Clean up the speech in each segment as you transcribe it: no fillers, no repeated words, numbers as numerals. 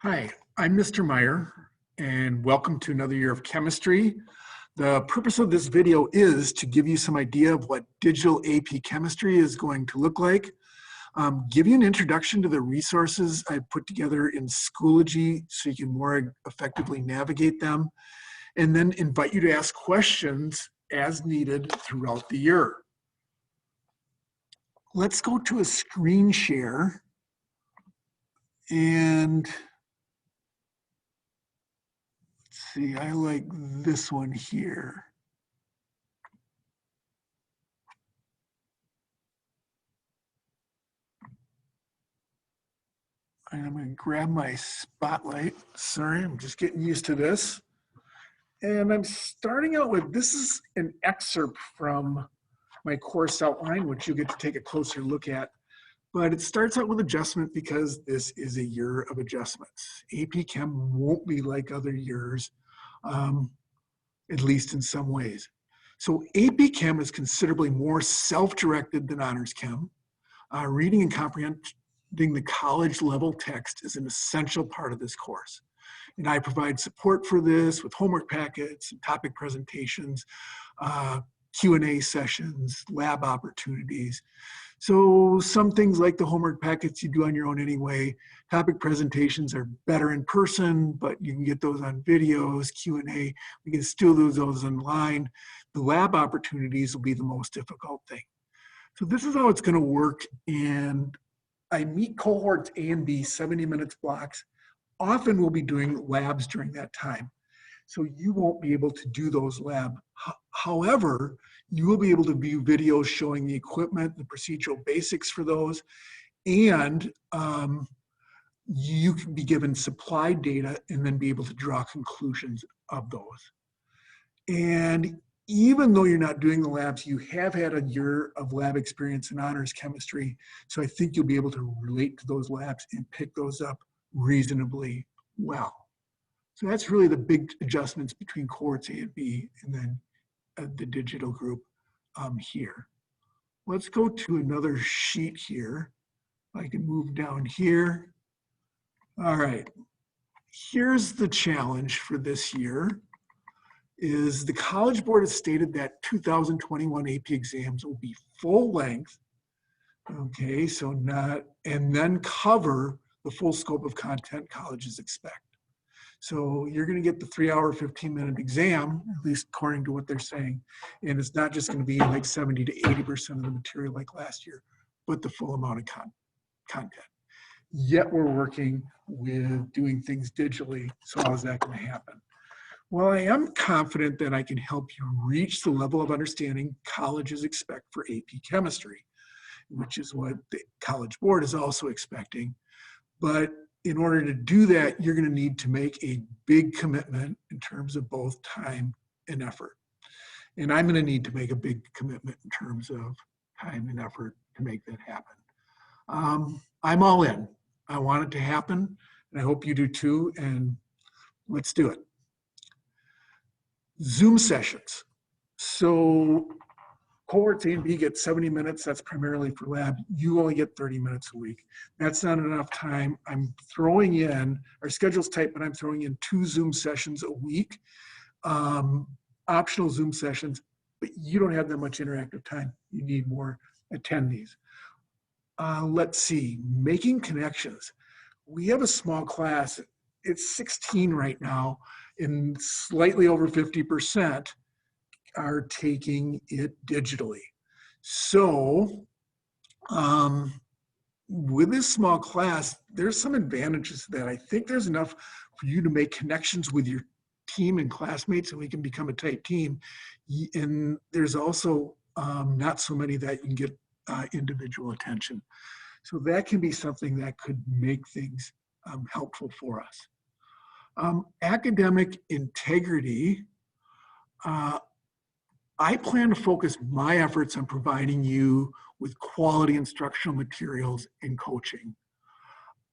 Hi, I'm Mr. Meyer, and welcome to another year of chemistry. The purpose of this video is to give you some idea of what digital AP chemistry is going to look like, give you an introduction to the resources I put together in Schoology so you can more effectively navigate them, and then invite you to ask questions as needed throughout the year. Let's go to a screen share and see, I like this one here. And I'm going to grab my spotlight. Sorry, I'm just getting used to this. And I'm starting out with, this is an excerpt from my course outline, which you'll get to take a closer look at. But it starts out with adjustment because this is a year of adjustments. AP Chem won't be like other years, at least in some ways. So AP Chem is considerably more self-directed than Honors Chem. Reading and comprehending the college level text is an essential part of this course. And I provide support for this with homework packets, and topic presentations, Q&A sessions, lab opportunities. So some things like the homework packets you do on your own anyway. Topic presentations are better in person, but you can get those on videos, Q&A. We can still do those online. The lab opportunities will be the most difficult thing. So this is how it's going to work. And I meet cohorts A and B, 70 minutes blocks. Often we'll be doing labs during that time. So you won't be able to do those labs. However, you will be able to view videos showing the equipment, the procedural basics for those, and you can be given supply data and then be able to draw conclusions of those. And even though you're not doing the labs, you have had a year of lab experience in honors chemistry. So I think you'll be able to relate to those labs and pick those up reasonably well. So that's really the big adjustments between cohorts A and B, and then the digital group here. Let's go to another sheet here. I can move down here. All right, here's the challenge for this year. Is the College Board has stated that 2021 AP exams will be full length, okay, so not, and then cover the full scope of content colleges expect. So you're going to get the 3-hour, 15-minute exam, at least according to what they're saying. And it's not just going to be like 70 to 80% of the material like last year, but the full amount of content. Yet we're working with doing things digitally. So how is that going to happen? Well, I am confident that I can help you reach the level of understanding colleges expect for AP chemistry, which is what the College Board is also expecting. But in order to do that, you're going to need to make a big commitment in terms of both time and effort. And I'm going to need to make a big commitment in terms of time and effort to make that happen. I'm all in. I want it to happen, and I hope you do too, and let's do it. Zoom sessions. So cohorts A and B get 70 minutes. That's primarily for lab. You only get 30 minutes a week. That's not enough time. I'm throwing in, our schedule's tight, but I'm throwing in 2 Zoom sessions a week, optional Zoom sessions, but you don't have that much interactive time. You need more attendees. Let's see, making connections. We have a small class. It's 16 right now, and slightly over 50% are taking it digitally. So with this small class, there's some advantages to that. I think there's enough for you to make connections with your team and classmates, and we can become a tight team. And there's also not so many that you can get individual attention. So that can be something that could make things helpful for us. Academic integrity. I plan to focus my efforts on providing you with quality instructional materials and coaching.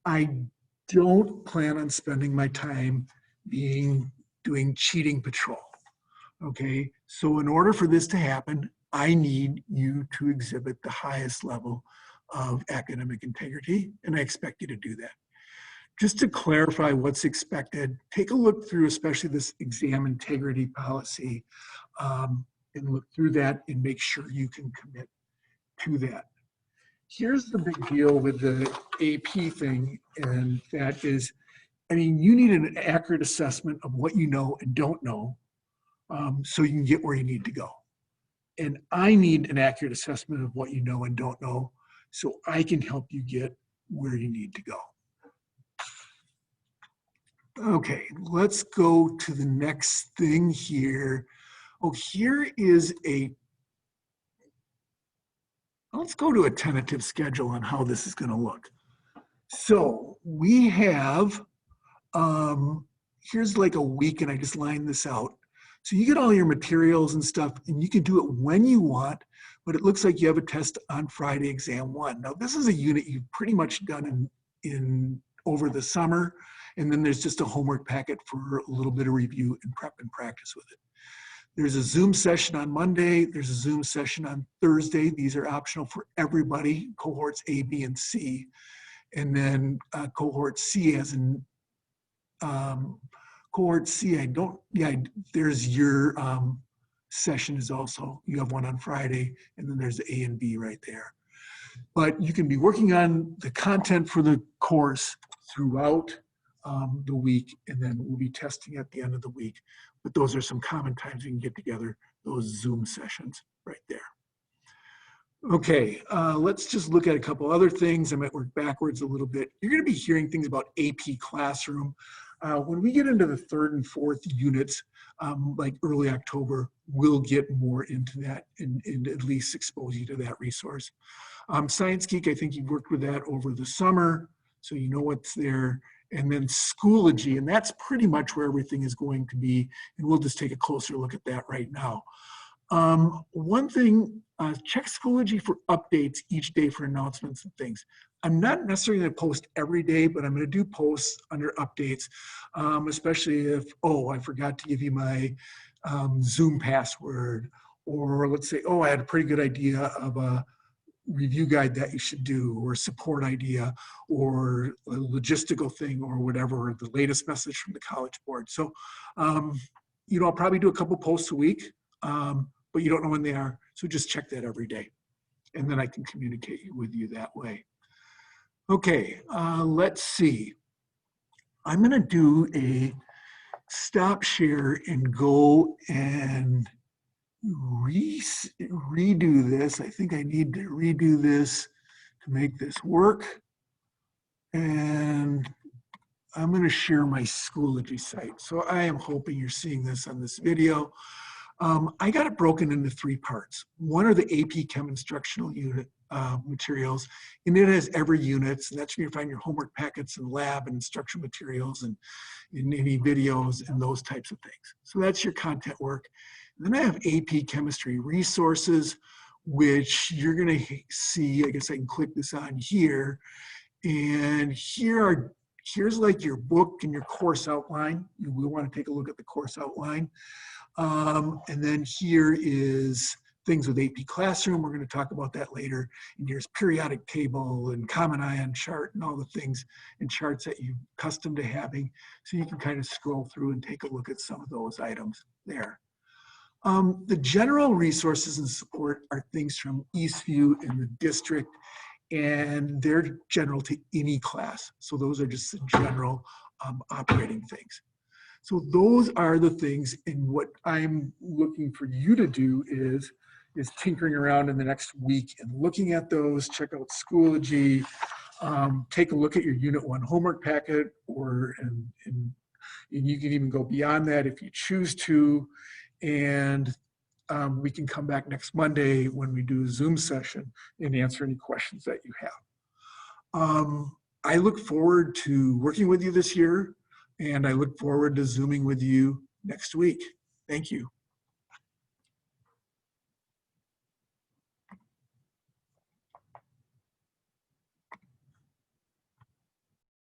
I don't plan on spending my time doing cheating patrol, okay? So in order for this to happen, I need you to exhibit the highest level of academic integrity, and I expect you to do that. Just to clarify what's expected, take a look through especially this exam integrity policy and look through that and make sure you can commit to that. Here's the big deal with the AP thing, and that is, I mean, you need an accurate assessment of what you know and don't know so you can get where you need to go. And I need an accurate assessment of what you know and don't know so I can help you get where you need to go. Okay, let's go to the next thing here. Oh, here is let's go to a tentative schedule on how this is going to look. So we have, here's like a week, and I just lined this out. So you get all your materials and stuff, and you can do it when you want, but it looks like you have a test on Friday, exam 1. Now, this is a unit you've pretty much done in over the summer, and then there's just a homework packet for a little bit of review and prep and practice with it. There's a Zoom session on Monday. There's a Zoom session on Thursday. These are optional for everybody, cohorts A, B, and C. And then cohort C has an, cohort C, there's your session is also, you have one on Friday, and then there's A and B right there. But you can be working on the content for the course throughout the week, and then we'll be testing at the end of the week. But those are some common times you can get together, those Zoom sessions right there. Okay, let's just look at a couple other things. I might work backwards a little bit. You're going to be hearing things about AP Classroom. When we get into the 3rd and 4th units, like early October, we'll get more into that and at least expose you to that resource. Science Geek, I think you've worked with that over the summer, so you know what's there. And then Schoology, and that's pretty much where everything is going to be, and we'll just take a closer look at that right now. One thing, check Schoology for updates each day for announcements and things. I'm not necessarily going to post every day, but I'm going to do posts under updates, especially if, oh, I forgot to give you my Zoom password, or let's say, oh, I had a pretty good idea of a review guide that you should do, or a support idea, or a logistical thing, or whatever, or the latest message from the College Board. So, you know, I'll probably do a couple posts a week, but you don't know when they are, so just check that every day, and then I can communicate with you that way. Okay, let's see. I'm going to do a stop share and go and redo this. I think I need to redo this to make this work. And I'm going to share my Schoology site. So I am hoping you're seeing this on this video. I got it broken into 3 parts. One are the AP Chem instructional unit materials, and it has every unit. So that's where you find your homework packets and lab and instructional materials and in any videos and those types of things. So that's your content work. And then I have AP Chemistry resources, which you're going to see. I guess I can click this on here, and here's like your book and your course outline. You will want to take a look at the course outline. And then here is things with AP Classroom. We're going to talk about that later. And here's periodic table and common ion chart and all the things and charts that you're accustomed to having. So you can kind of scroll through and take a look at some of those items there. The general resources and support are things from Eastview and the district, and they're general to any class. So those are just the general operating things. So those are the things, and what I'm looking for you to do is tinkering around in the next week and looking at those. Check out Schoology, take a look at your Unit 1 homework packet, and you can even go beyond that if you choose to. And we can come back next Monday when we do a Zoom session and answer any questions that you have. I look forward to working with you this year, and I look forward to Zooming with you next week. Thank you.